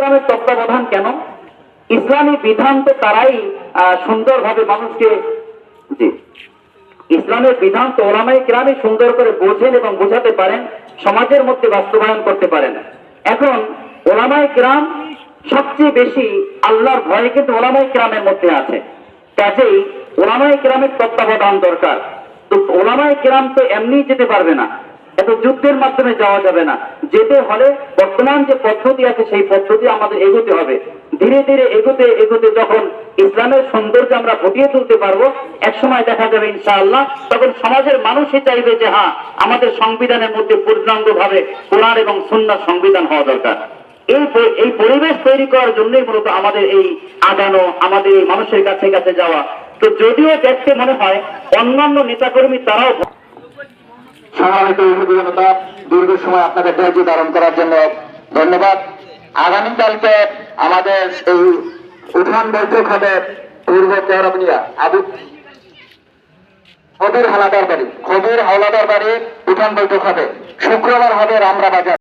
কেরামের তত্ত্বাবধান কেন? ইসলামী বিধান তো তারাই সুন্দরভাবে মানুষকে, জি, ইসলামের বিধান তো ওলামায়ে কেরামই সুন্দর করে বোঝেন এবং বোঝাতে পারেন, সমাজের মধ্যে বাস্তবায়ন করতে পারেন। এখন ওলামায়ে কেরাম সবচেয়ে বেশি আল্লাহর ভয় কিন্তু ওলামায়ে কেরামের মধ্যে আছে। কাজেই ওলামায়ে কেরামের তত্ত্বাবধান দরকার। তো ওলামায়ে কেরাম তো এমনি যেতে পারবে না, এত যুদ্ধের মাধ্যমে যাওয়া যাবে না। যেতে হলে বর্তমান যে পদ্ধতি আছে সেই পদ্ধতি আমাদের এগোতে হবে। ধীরে ধীরে এগোতে এগোতে যখন ইসলামের সৌন্দর্য আমরা ফুটিয়ে তুলতে পারবো, একসময় দেখা যাবে ইনশাআল্লাহ তখন সমাজের মানুষই চাইবে যে আমাদের সংবিধানের মধ্যে পূর্ণাঙ্গভাবে কোরআন এবং সুন্নাহ সংবিধান হওয়া দরকার। এই পরিবেশ তৈরি করার জন্যই মূলত আমাদের এই আগানো, আমাদের এই মানুষের কাছে কাছে যাওয়া। তো যদিও দেখতে মনে হয় অন্যান্য নেতাকর্মী তারাও, সম্মানিত জনতা, দীর্ঘ সময় আপনাদের ধৈর্য ধারণ করার জন্য ধন্যবাদ। আগামীকালকে আমাদের এই উঠান বৈঠক হবে পূর্ব চরবনিয়া খবির হাওলাদার বাড়ি উঠান বৈঠক হবে। শুক্রবার হবে রামরা বাজার।